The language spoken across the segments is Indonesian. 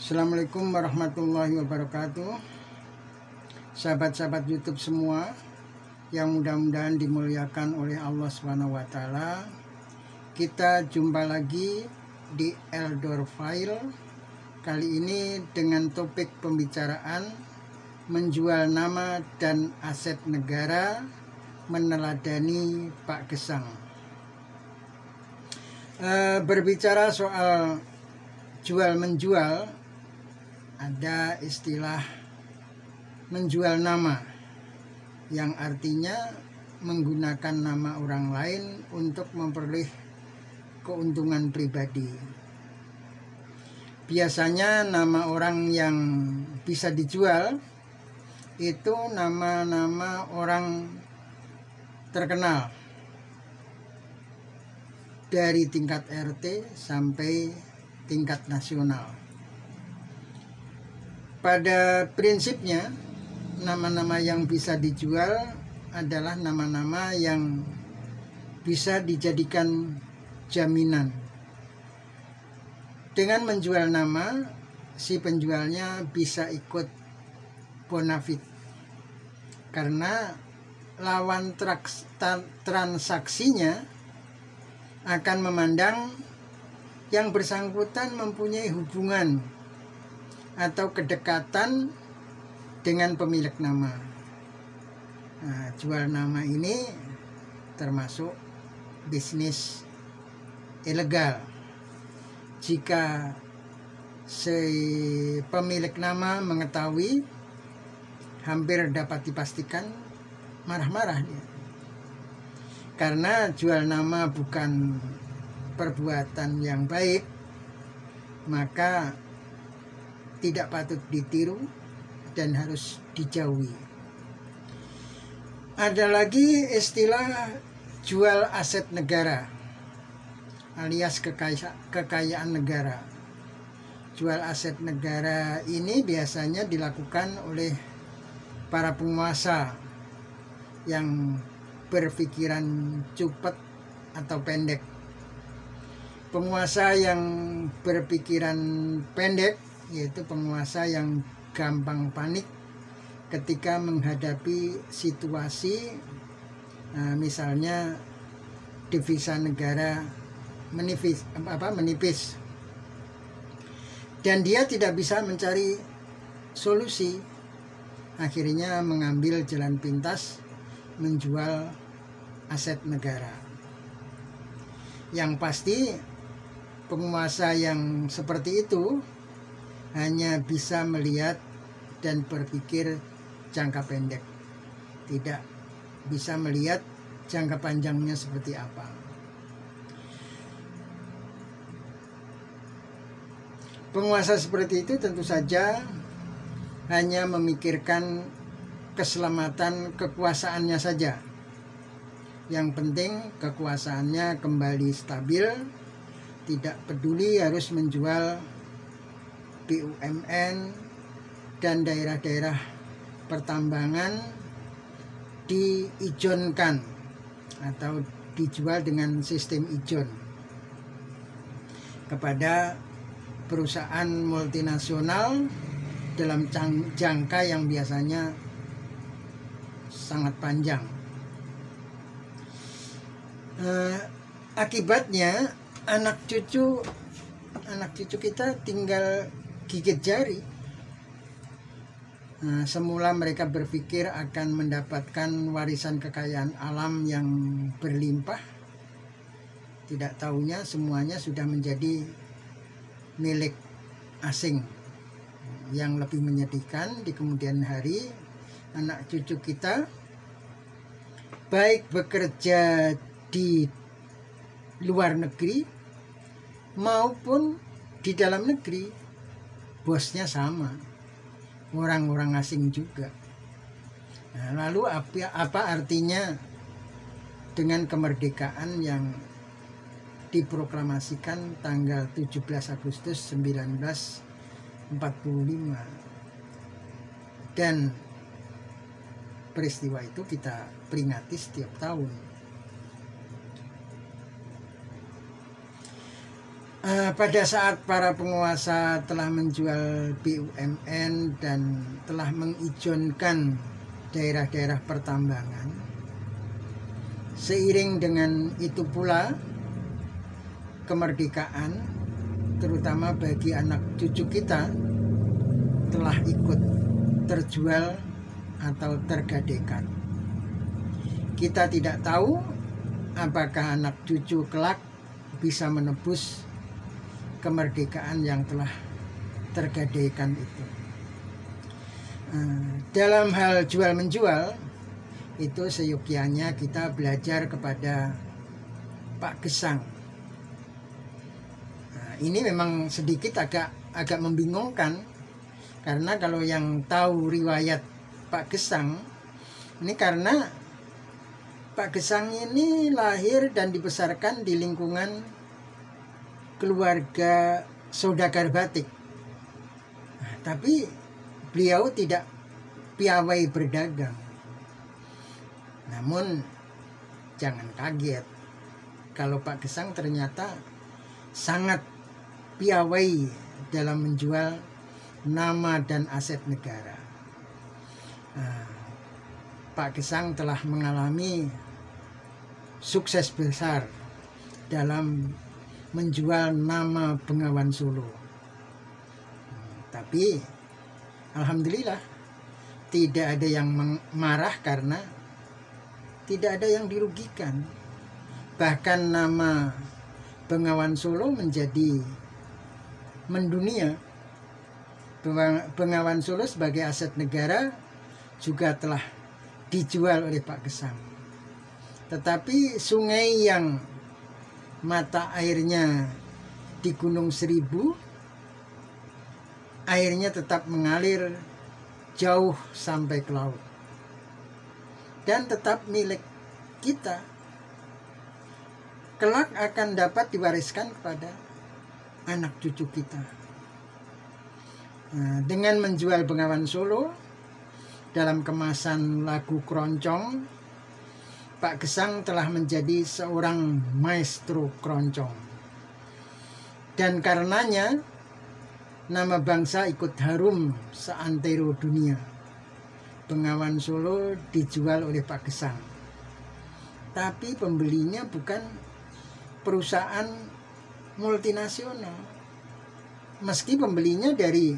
Assalamualaikum warahmatullahi wabarakatuh. Sahabat-sahabat YouTube semua yang mudah-mudahan dimuliakan oleh Allah SWT. Kita jumpa lagi di Eldor File. Kali ini dengan topik pembicaraan menjual nama dan aset negara meneladani Pak Gesang. Berbicara soal jual-menjual, ada istilah menjual nama yang artinya menggunakan nama orang lain untuk memperoleh keuntungan pribadi. Biasanya nama orang yang bisa dijual itu nama-nama orang terkenal dari tingkat RT sampai tingkat nasional. Pada prinsipnya, nama-nama yang bisa dijual adalah nama-nama yang bisa dijadikan jaminan. Dengan menjual nama, si penjualnya bisa ikut bonafit karena lawan transaksinya akan memandang yang bersangkutan mempunyai hubungan atau kedekatan dengan pemilik nama. Nah, jual nama ini termasuk bisnis ilegal. Jika si pemilik nama mengetahui, hampir dapat dipastikan marah-marah dia. Karena jual nama bukan perbuatan yang baik, maka tidak patut ditiru dan harus dijauhi. Ada lagi istilah jual aset negara alias kekayaan negara. Jual aset negara ini biasanya dilakukan oleh para penguasa yang berpikiran cepat atau pendek. Penguasa yang berpikiran pendek yaitu penguasa yang gampang panik ketika menghadapi situasi misalnya devisa negara menipis dan dia tidak bisa mencari solusi, akhirnya mengambil jalan pintas menjual aset negara. Yang pasti penguasa yang seperti itu hanya bisa melihat dan berpikir jangka pendek, tidak bisa melihat jangka panjangnya seperti apa. Penguasa seperti itu tentu saja hanya memikirkan keselamatan kekuasaannya saja. Yang penting kekuasaannya kembali stabil, tidak peduli harus menjual BUMN dan daerah-daerah pertambangan diijonkan atau dijual dengan sistem ijon kepada perusahaan multinasional dalam jangka yang biasanya sangat panjang. Akibatnya anak cucu kita tinggal gigit jari. Semula mereka berpikir akan mendapatkan warisan kekayaan alam yang berlimpah. Tidak tahunya semuanya sudah menjadi milik asing. Yang lebih menyedihkan, di kemudian hari anak cucu kita baik bekerja di luar negeri maupun di dalam negeri, bosnya sama, orang-orang asing juga. Nah, lalu apa artinya dengan kemerdekaan yang diproklamasikan tanggal 17 Agustus 1945 dan peristiwa itu kita peringati setiap tahun. Pada saat para penguasa telah menjual BUMN dan telah mengizinkan daerah-daerah pertambangan, seiring dengan itu pula kemerdekaan, terutama bagi anak cucu kita, telah ikut terjual atau tergadaikan. Kita tidak tahu apakah anak cucu kelak bisa menebus kemerdekaan yang telah tergadaikan itu. Dalam hal jual menjual itu seyogyanya kita belajar kepada Pak Gesang. Ini memang sedikit agak membingungkan, karena kalau yang tahu riwayat Pak Gesang ini, karena Pak Gesang ini lahir dan dibesarkan di lingkungan keluarga saudagar batik. Tapi beliau tidak piawai berdagang. Namun jangan kaget kalau Pak Gesang ternyata sangat piawai dalam menjual nama dan aset negara. Pak Gesang telah mengalami sukses besar dalam menjual nama Bengawan Solo. Tapi alhamdulillah tidak ada yang marah karena tidak ada yang dirugikan. Bahkan nama Bengawan Solo menjadi mendunia. Bengawan Solo sebagai aset negara juga telah dijual oleh Pak Gesang. Tetapi sungai yang mata airnya di Gunung Seribu, airnya tetap mengalir jauh sampai ke laut dan tetap milik kita. Kelak akan dapat diwariskan kepada anak cucu kita. Dengan menjual Bengawan Solo dalam kemasan lagu keroncong, Pak Gesang telah menjadi seorang maestro keroncong. Dan karenanya nama bangsa ikut harum seantero dunia. Bengawan Solo dijual oleh Pak Gesang. Tapi pembelinya bukan perusahaan multinasional. Meski pembelinya dari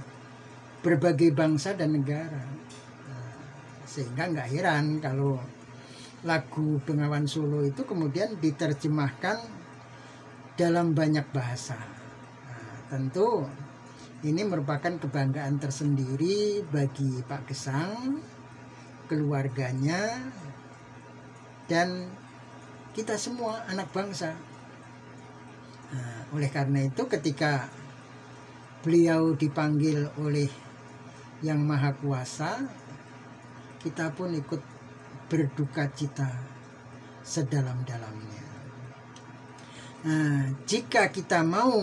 berbagai bangsa dan negara. Sehingga nggak heran kalau lagu Bengawan Solo itu kemudian diterjemahkan dalam banyak bahasa. Tentu ini merupakan kebanggaan tersendiri bagi Pak Gesang, keluarganya, dan kita semua anak bangsa. Oleh karena itu ketika beliau dipanggil oleh Yang Maha Kuasa, kita pun ikut berduka cita sedalam-dalamnya. Jika kita mau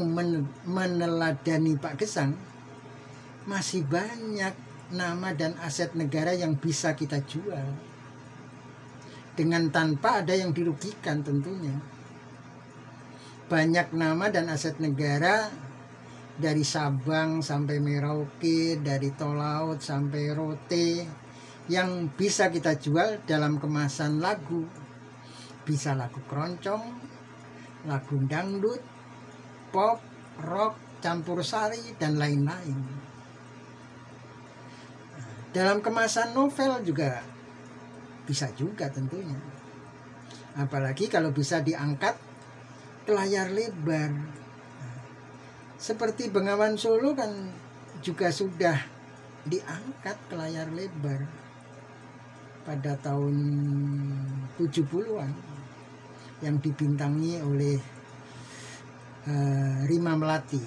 meneladani Pak Gesang, masih banyak nama dan aset negara yang bisa kita jual dengan tanpa ada yang dirugikan tentunya. Banyak nama dan aset negara dari Sabang sampai Merauke, dari Tolaut sampai Rote, yang bisa kita jual dalam kemasan lagu. Bisa lagu keroncong, lagu dangdut, pop, rock, campur sari, dan lain-lain. Dalam kemasan novel juga bisa juga tentunya. Apalagi kalau bisa diangkat ke layar lebar. Seperti Bengawan Solo kan juga sudah diangkat ke layar lebar pada tahun 70-an yang dibintangi oleh Rima Melati.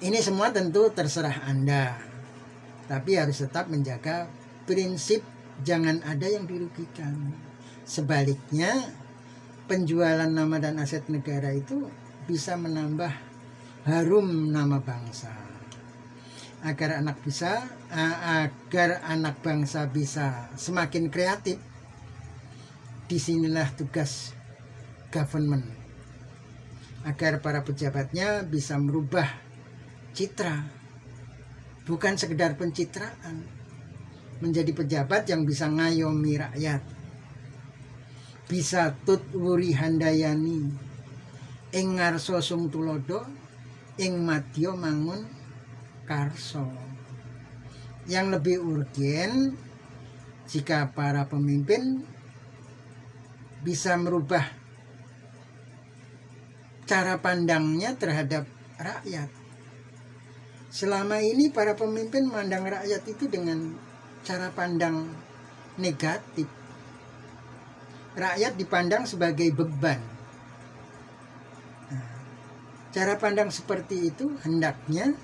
Ini semua tentu terserah Anda, tapi harus tetap menjaga prinsip jangan ada yang dirugikan. Sebaliknya, penjualan nama dan aset negara itu bisa menambah harum nama bangsa. Agar anak bangsa bisa semakin kreatif, disinilah tugas government. agar para pejabatnya bisa merubah citra, bukan sekedar pencitraan, menjadi pejabat yang bisa ngayomi rakyat, bisa tutwuri handayani ing ngarsa sung tulodo ing madya mangun karso. Yang lebih urgen, jika para pemimpin bisa merubah cara pandangnya terhadap rakyat. Selama ini para pemimpin memandang rakyat itu dengan cara pandang negatif. Rakyat dipandang sebagai beban. Nah, cara pandang seperti itu hendaknya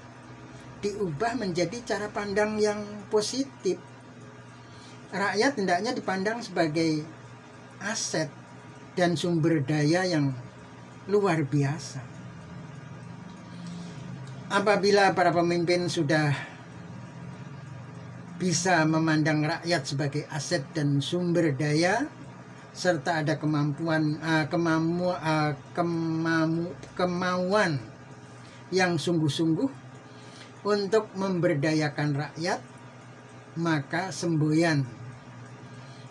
diubah menjadi cara pandang yang positif. Rakyat hendaknya dipandang sebagai aset dan sumber daya yang luar biasa. Apabila para pemimpin sudah bisa memandang rakyat sebagai aset dan sumber daya, serta ada kemauan yang sungguh-sungguh untuk memberdayakan rakyat, maka semboyan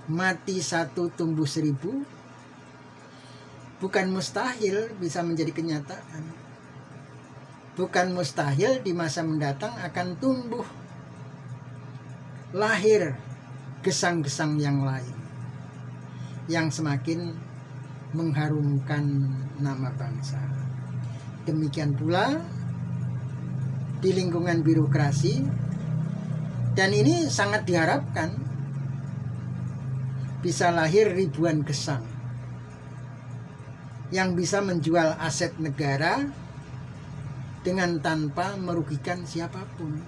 mati satu tumbuh 1000 bukan mustahil bisa menjadi kenyataan. Bukan mustahil di masa mendatang akan tumbuh lahir gesang-gesang yang lain yang semakin mengharumkan nama bangsa. Demikian pula di lingkungan birokrasi, dan ini sangat diharapkan bisa lahir ribuan gesang yang bisa menjual aset negara dengan tanpa merugikan siapapun.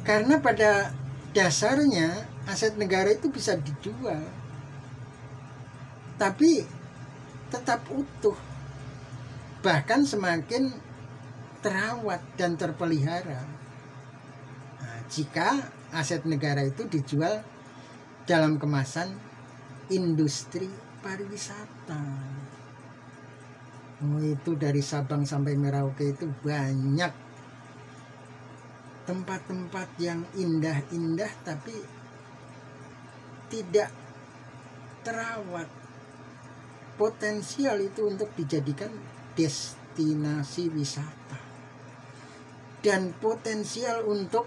Karena pada dasarnya aset negara itu bisa dijual, tapi tetap utuh, bahkan semakin terawat dan terpelihara. Nah, jika aset negara itu dijual dalam kemasan industri pariwisata. Oh, itu dari Sabang sampai Merauke itu banyak tempat-tempat yang indah-indah tapi tidak terawat. Potensial itu untuk dijadikan destinasi wisata dan potensial untuk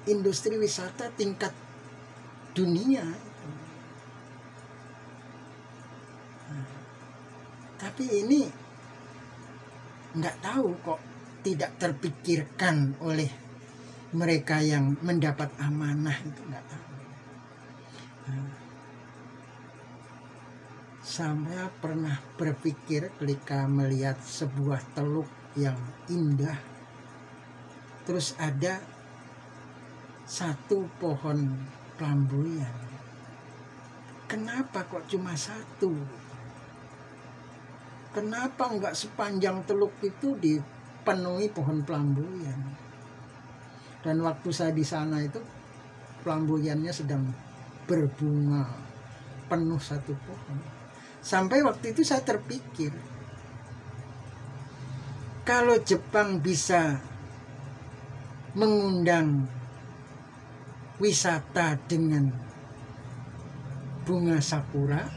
industri wisata tingkat dunia. Tapi ini nggak tahu kok tidak terpikirkan oleh mereka yang mendapat amanah itu, nggak tahu. Saya pernah berpikir ketika melihat sebuah teluk yang indah, terus ada satu pohon flamboyan. Kenapa kok cuma satu? Kenapa enggak sepanjang teluk itu dipenuhi pohon flamboyan? Dan waktu saya di sana itu flamboyannya sedang berbunga penuh satu pohon. Sampai waktu itu saya terpikir, kalau Jepang bisa mengundang wisata dengan bunga sakura,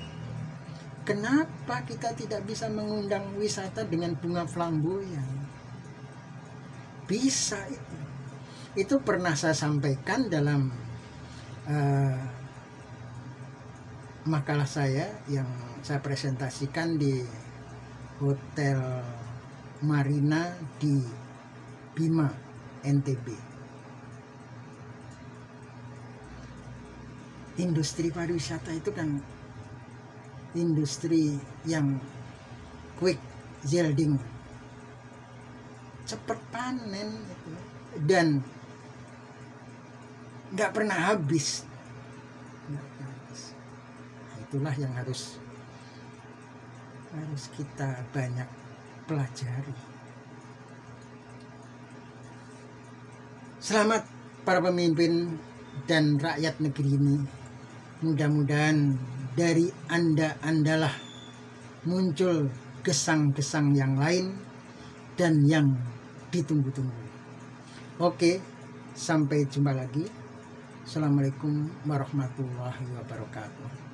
kenapa kita tidak bisa mengundang wisata dengan bunga flamboyan? Bisa itu. Itu pernah saya sampaikan dalam makalah saya yang saya presentasikan di Hotel Marina di Bima, NTB. Industri pariwisata itu kan industri yang quick yielding, cepat panen gitu, dan nggak pernah habis. Itulah yang harus kita banyak pelajari. Selamat para pemimpin dan rakyat negeri ini. Mudah-mudahan dari Anda-andalah muncul gesang-gesang yang lain dan yang ditunggu-tunggu. Oke, sampai jumpa lagi. Assalamualaikum warahmatullahi wabarakatuh.